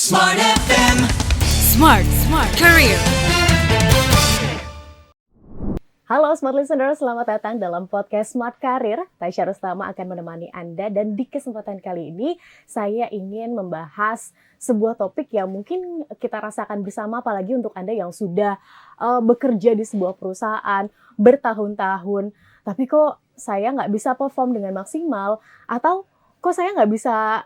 Smart FM. Smart Career. Halo Smart Listener, selamat datang dalam podcast Smart Career. Tasya Rustama akan menemani Anda dan di kesempatan kali ini saya ingin membahas sebuah topik yang mungkin kita rasakan bersama, apalagi untuk Anda yang sudah bekerja di sebuah perusahaan bertahun-tahun, tapi kok saya nggak bisa perform dengan maksimal, atau kok saya nggak bisa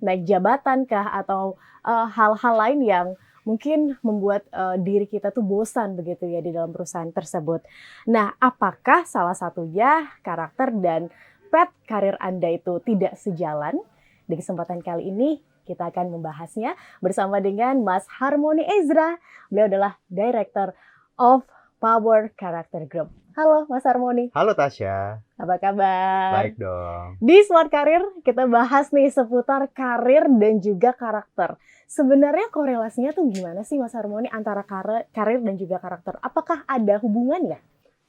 naik jabatan kah, atau hal-hal lain yang mungkin membuat diri kita tuh bosan begitu ya di dalam perusahaan tersebut. Nah, apakah salah satunya karakter dan path karir Anda itu tidak sejalan? Di kesempatan kali ini kita akan membahasnya bersama dengan Mas Harmony Ezra. Beliau adalah Director of Power Character Group. Halo Mas Harmony. Halo Tasya. Apa kabar? Baik dong. Di Smart Career kita bahas nih seputar karir dan juga karakter. Sebenarnya korelasinya tuh gimana sih Mas Harmony antara karir dan juga karakter? Apakah ada hubungannya?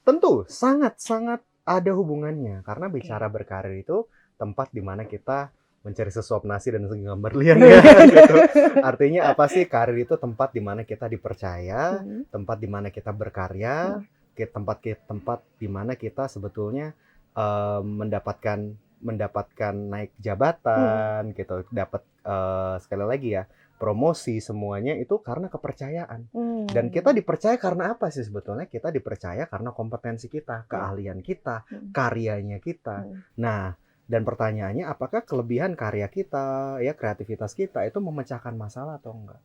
Tentu sangat-sangat ada hubungannya, karena bicara berkarir itu tempat di mana kita mencari sesuap nasi dan segenggam berlian ya, gitu. Artinya apa sih? Karir itu tempat di mana kita dipercaya, tempat di mana kita berkarya, tempat di mana kita sebetulnya mendapatkan naik jabatan gitu, dapat sekali lagi ya, promosi, semuanya itu karena kepercayaan. Dan kita dipercaya karena apa sih sebetulnya? Kita dipercaya karena kompetensi kita, keahlian kita, karyanya kita. Nah, dan pertanyaannya, apakah kelebihan karya kita, ya kreativitas kita itu memecahkan masalah atau enggak?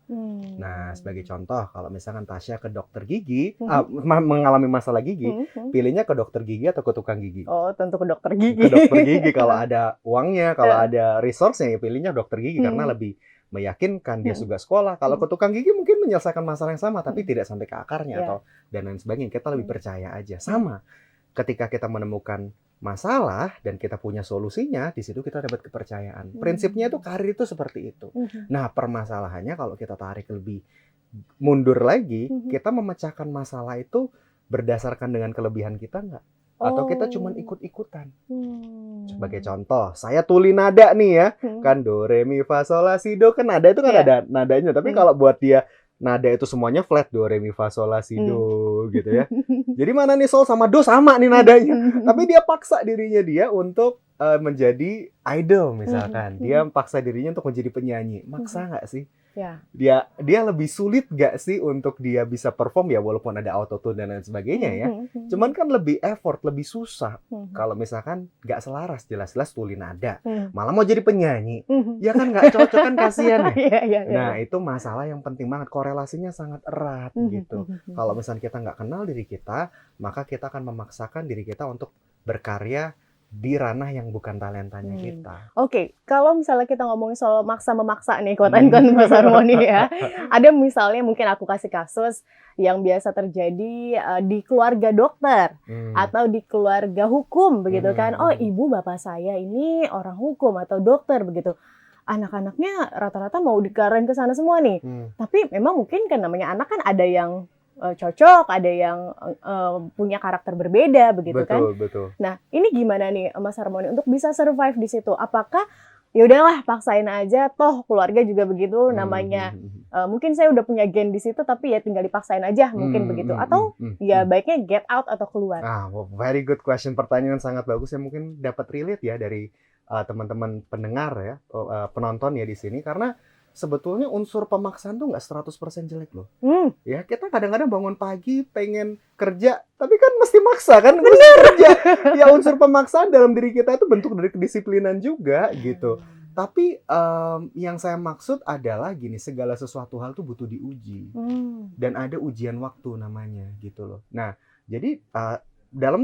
Nah, sebagai contoh, kalau misalkan Tasya ke dokter gigi, mengalami masalah gigi, pilihnya ke dokter gigi atau ke tukang gigi? Oh, tentu ke dokter gigi. Ke dokter gigi, kalau ada uangnya, kalau ada resource-nya, ya pilihnya dokter gigi karena lebih meyakinkan dia juga sekolah. Kalau ke tukang gigi mungkin menyelesaikan masalah yang sama, tapi tidak sampai ke akarnya atau dan lain sebagainya. Kita lebih percaya aja. Sama, ketika kita menemukan masalah dan kita punya solusinya, di situ kita dapat kepercayaan. Prinsipnya itu karir itu seperti itu. Nah, permasalahannya kalau kita tarik lebih mundur lagi, kita memecahkan masalah itu berdasarkan dengan kelebihan kita nggak? Atau kita cuma ikut-ikutan? Sebagai contoh, saya tuli nada nih ya, kan do, re, mi, fa, sol, la, si, do, kan nada itu kan ada nadanya. Tapi kalau buat dia, nada itu semuanya flat, do, re, mi, fa, sol, la, si, do, gitu ya. Jadi mana nih sol sama do sama nih nadanya. Tapi dia paksa dirinya dia untuk menjadi idol misalkan. Dia paksa dirinya untuk menjadi penyanyi. Maksa nggak sih? Ya. Dia lebih sulit nggak sih untuk dia bisa perform ya, walaupun ada autotune dan lain sebagainya ya. Cuman kan lebih effort, lebih susah. Kalau misalkan nggak selaras, jelas-jelas tuli nada. Malah mau jadi penyanyi. Ya kan nggak cocok, kan kasihan ya. Nah, itu masalah yang penting banget. Korelasinya sangat erat gitu. Kalau misalnya kita nggak kenal diri kita, maka kita akan memaksakan diri kita untuk berkarya di ranah yang bukan talentanya kita. Oke, kalau misalnya kita ngomongin soal maksa-memaksa nih, quote-unquote Mas Harmony ya. Ada misalnya mungkin aku kasih kasus yang biasa terjadi di keluarga dokter atau di keluarga hukum begitu kan. Oh, ibu bapak saya ini orang hukum atau dokter begitu. Anak-anaknya rata-rata mau dikarain ke sana semua nih. Tapi memang mungkin kan namanya anak kan ada yang cocok, ada yang punya karakter berbeda begitu kan. Betul. Nah, ini gimana nih Mas Harmony untuk bisa survive di situ? Apakah ya udahlah paksain aja, toh keluarga juga begitu namanya. Mungkin saya udah punya gen di situ, tapi ya tinggal dipaksain aja mungkin begitu. Atau ya baiknya get out atau keluar. Very good question, pertanyaan sangat bagus yang mungkin dapat relate ya dari teman-teman pendengar ya, penonton ya di sini, karena sebetulnya unsur pemaksaan tuh nggak 100% jelek loh. Ya, kita kadang-kadang bangun pagi pengen kerja, tapi kan mesti maksa kan, mesti kerja. Ya, unsur pemaksaan dalam diri kita itu bentuk dari kedisiplinan juga gitu. Tapi yang saya maksud adalah gini, segala sesuatu hal tuh butuh diuji. Dan ada ujian waktu namanya gitu loh. Nah, jadi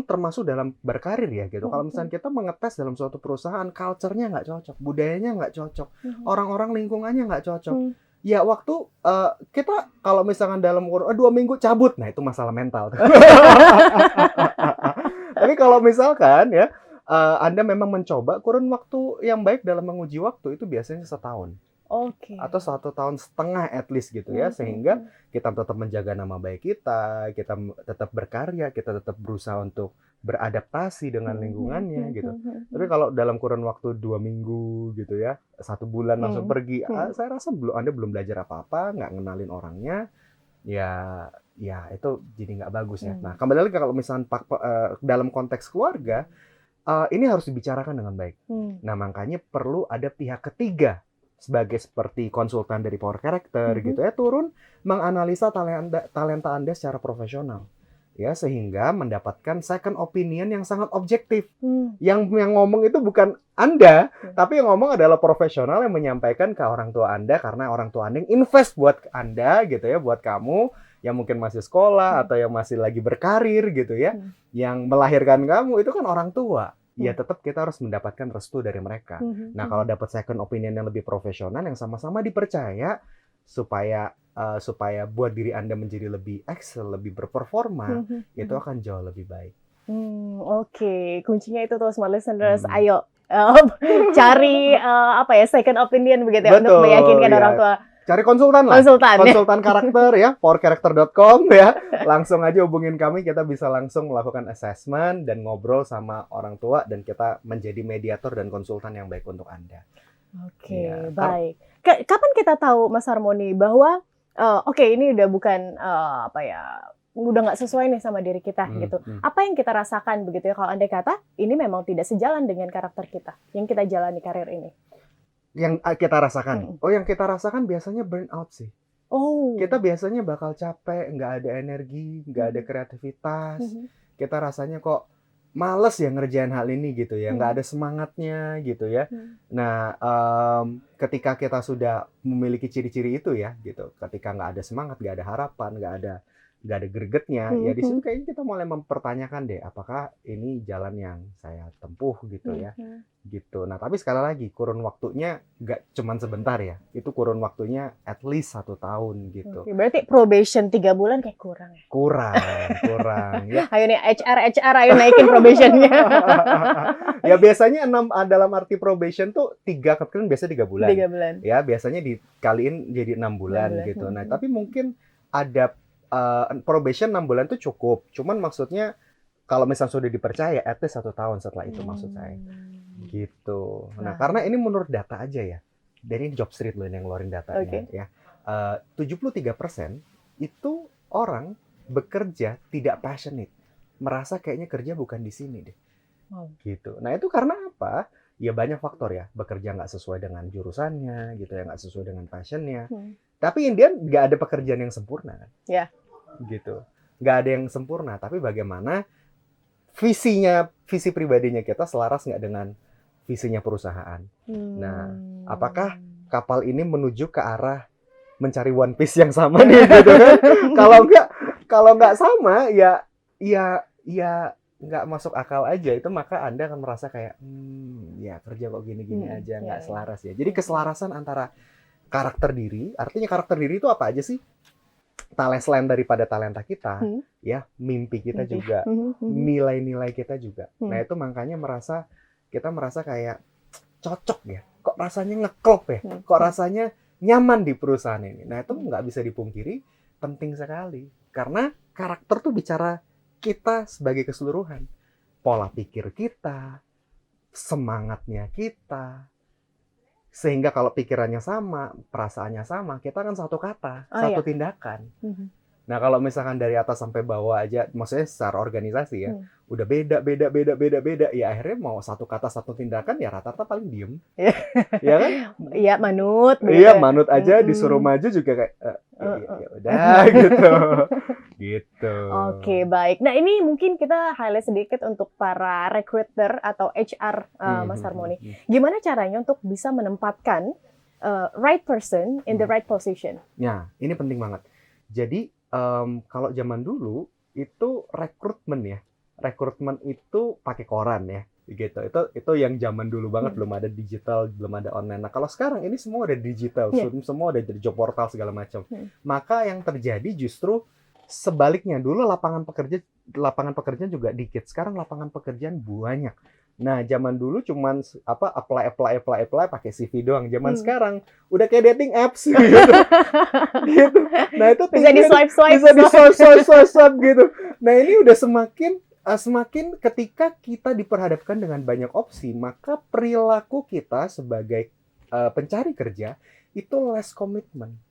termasuk dalam berkarir ya gitu. Kalau misalnya kita mengetes dalam suatu perusahaan, culture-nya nggak cocok, budayanya nggak cocok, orang-orang lingkungannya nggak cocok. Ya waktu kita kalau misalkan dalam 2 minggu cabut, nah itu masalah mental. Tapi kalau misalkan ya Anda memang mencoba, kurun waktu yang baik dalam menguji waktu itu biasanya setahun. Oke. atau 1,5 tahun at least gitu ya, sehingga kita tetap menjaga nama baik kita tetap berkarya, kita tetap berusaha untuk beradaptasi dengan lingkungannya gitu. Tapi kalau dalam kurun waktu 2 minggu gitu ya, 1 bulan langsung pergi, saya rasa Anda belum belajar apa-apa, nggak ngenalin orangnya, ya itu jadi nggak bagus ya. Nah, kembali lagi kalau misalnya dalam konteks keluarga, ini harus dibicarakan dengan baik. Nah, makanya perlu ada pihak ketiga seperti konsultan dari Power Character gitu ya, turun menganalisa talenta Anda secara profesional. Ya, sehingga mendapatkan second opinion yang sangat objektif. Yang ngomong itu bukan Anda, tapi yang ngomong adalah profesional yang menyampaikan ke orang tua Anda, karena orang tua Anda yang invest buat Anda gitu ya, buat kamu yang mungkin masih sekolah atau yang masih lagi berkarir gitu ya, yang melahirkan kamu itu kan orang tua. Ya tetap kita harus mendapatkan restu dari mereka. Nah, kalau dapat second opinion yang lebih profesional, yang sama-sama dipercaya, supaya buat diri Anda menjadi lebih excel, lebih berperforma, itu akan jauh lebih baik. Oke, kuncinya itu tuh smart listeners. Ayo cari second opinion begitu ya, untuk meyakinkan orang tua. Cari konsultan lah. Konsultan karakter ya, powercharacter.com ya. Langsung aja hubungin kami, kita bisa langsung melakukan assessment dan ngobrol sama orang tua, dan kita menjadi mediator dan konsultan yang baik untuk Anda. Oke, baik. Kapan kita tahu, Mas Harmony, bahwa ini udah bukan udah nggak sesuai nih sama diri kita gitu. Apa yang kita rasakan begitu ya, kalau andai kata ini memang tidak sejalan dengan karakter kita yang kita jalani karir ini? Yang kita rasakan? Yang kita rasakan biasanya burnout sih. Kita biasanya bakal capek, nggak ada energi, nggak ada kreativitas. Kita rasanya kok males ya ngerjain hal ini gitu ya, nggak ada semangatnya gitu ya. Nah, ketika kita sudah memiliki ciri-ciri itu ya gitu, ketika nggak ada semangat, nggak ada harapan, nggak ada gregetnya, ya di situ kayaknya kita mulai mempertanyakan deh, apakah ini jalan yang saya tempuh gitu ya, gitu. Nah, tapi sekali lagi kurun waktunya nggak cuman sebentar ya, itu kurun waktunya at least 1 tahun gitu. Berarti probation 3 bulan kayak kurang ya? Kurang ya. Ayo nih HR ayo naikin probationnya. Ya biasanya dalam arti probation tuh 3 kan biasanya 3 bulan. 3 bulan. Ya biasanya dikaliin jadi 6 bulan gitu. Nah, tapi mungkin ada probation 6 bulan tuh cukup. Cuman maksudnya kalau misalnya sudah dipercaya, at least 1 tahun setelah itu maksud saya. Gitu. Nah, karena ini menurut data aja ya. Dari Job Street loh yang ngeluarin datanya ya. 73% itu orang bekerja tidak passionate. Merasa kayaknya kerja bukan di sini deh. Gitu. Nah, itu karena apa? Ya banyak faktor ya. Bekerja nggak sesuai dengan jurusannya gitu ya, nggak sesuai dengan passionnya. Tapi Indian nggak ada pekerjaan yang sempurna kan? Ya. Gitu. Nggak ada yang sempurna, tapi bagaimana visi pribadinya kita selaras nggak dengan visinya perusahaan. Nah, apakah kapal ini menuju ke arah mencari One Piece yang sama nih gitu kan? Kalau nggak sama ya nggak masuk akal aja, itu maka Anda akan merasa kayak ya kerja kok gini-gini aja, nggak selaras ya. Jadi keselarasan antara karakter diri, artinya karakter diri itu apa aja sih? Selain daripada talenta kita, ya mimpi kita juga, nilai-nilai kita juga. Nah itu makanya kita merasa kayak cocok ya, kok rasanya ngeklop ya, kok rasanya nyaman di perusahaan ini. Nah itu nggak bisa dipungkiri, penting sekali, karena karakter tuh bicara kita sebagai keseluruhan, pola pikir kita, semangatnya kita. Sehingga kalau pikirannya sama, perasaannya sama, kita kan satu kata, satu tindakan. Nah, kalau misalkan dari atas sampai bawah aja, maksudnya secara organisasi ya, udah beda, ya akhirnya mau satu kata, satu tindakan, ya rata-rata paling diem. Ya kan? Iya, manut. Iya, manut aja, disuruh maju juga kayak, ya udah gitu. Gitu. Oke, baik. Nah, ini mungkin kita highlight sedikit untuk para recruiter atau HR, Mas Harmony. Gimana caranya untuk bisa menempatkan right person in the right position? Ya, ini penting banget. Jadi, kalau zaman dulu itu rekrutmen itu pakai koran ya, gitu. Itu yang zaman dulu banget, belum ada digital, belum ada online. Nah, kalau sekarang ini semua udah digital, semua udah jadi job portal segala macam. Maka yang terjadi justru sebaliknya, dulu lapangan pekerjaan juga dikit, sekarang lapangan pekerjaan banyak. Nah, zaman dulu cuman apply pakai CV doang. Zaman sekarang udah kayak dating apps gitu. Gitu. Nah, itu Bisa di swipe bisa di swipe gitu. Nah, ini udah semakin ketika kita diperhadapkan dengan banyak opsi, maka perilaku kita sebagai pencari kerja itu less komitmen.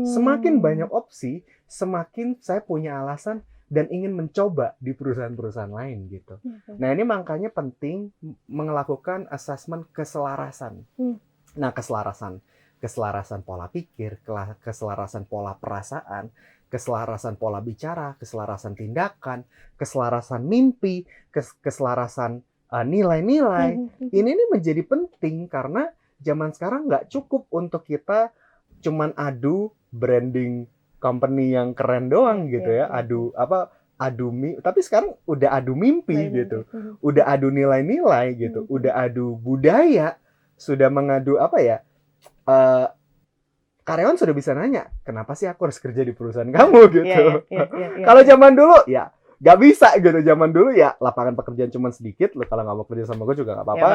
Semakin banyak opsi, semakin saya punya alasan dan ingin mencoba di perusahaan-perusahaan lain gitu. Nah, ini makanya penting melakukan assessment keselarasan. Nah, keselarasan pola pikir, keselarasan pola perasaan, keselarasan pola bicara, keselarasan tindakan, keselarasan mimpi, keselarasan nilai-nilai. Ini menjadi penting karena zaman sekarang nggak cukup untuk kita cuman adu branding company yang keren doang gitu ya, tapi sekarang udah adu mimpi gitu, udah adu nilai-nilai gitu, udah adu budaya, sudah mengadu karyawan sudah bisa nanya, kenapa sih aku harus kerja di perusahaan kamu gitu. Kalau zaman dulu ya nggak bisa gitu, zaman dulu ya lapangan pekerjaan cuma sedikit, lo kalau nggak mau kerja sama gue juga nggak apa-apa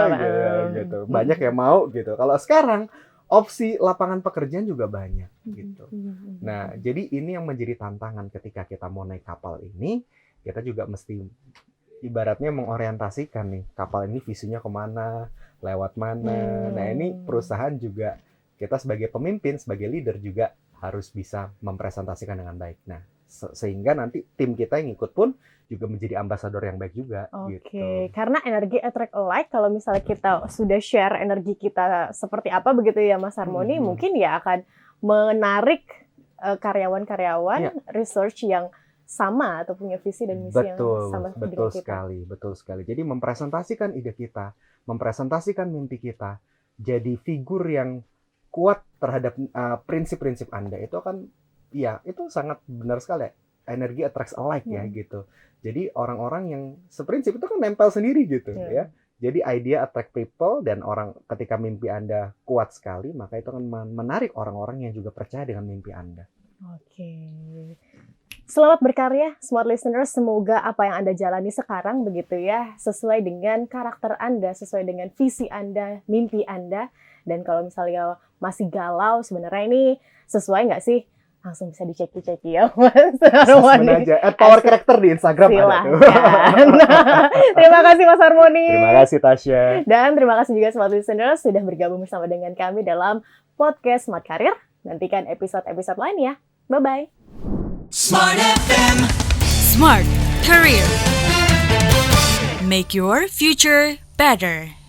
gitu, banyak yang mau gitu. Kalau sekarang opsi lapangan pekerjaan juga banyak gitu. Nah, jadi ini yang menjadi tantangan ketika kita mau naik kapal ini, kita juga mesti ibaratnya mengorientasikan nih, kapal ini visinya kemana, lewat mana. Nah, ini perusahaan juga, kita sebagai pemimpin, sebagai leader juga harus bisa mempresentasikan dengan baik. Nah, sehingga nanti tim kita yang ikut pun juga menjadi ambasador yang baik juga. Gitu. Karena energi attract alike, kalau misalnya kita sudah share energi kita seperti apa begitu ya Mas Harmoni, mungkin ya akan menarik karyawan-karyawan research yang sama atau punya visi dan misi yang sama dengan kita. Betul sekali. Jadi mempresentasikan ide kita, mempresentasikan mimpi kita, jadi figur yang kuat terhadap prinsip-prinsip Anda, itu akan, ya itu sangat benar sekali. Energi attracts alike ya gitu. Jadi orang-orang yang seprinsip itu kan nempel sendiri gitu ya. Jadi idea attract people, dan orang ketika mimpi Anda kuat sekali, maka itu akan menarik orang-orang yang juga percaya dengan mimpi Anda. Selamat berkarya, smart listeners. Semoga apa yang Anda jalani sekarang begitu ya, sesuai dengan karakter Anda, sesuai dengan visi Anda, mimpi Anda. Dan kalau misalnya masih galau, sebenarnya ini sesuai nggak sih? Langsung bisa dicek-cek ya Mas Harmoni. Power character di Instagram ada tuh. Terima kasih Mas Harmoni. Terima kasih Tasya. Dan terima kasih juga smart listeners sudah bergabung bersama dengan kami dalam podcast Smart Career. Nantikan episode-episode lain ya. Bye-bye. Smart FM. Smart Career. Make your future better.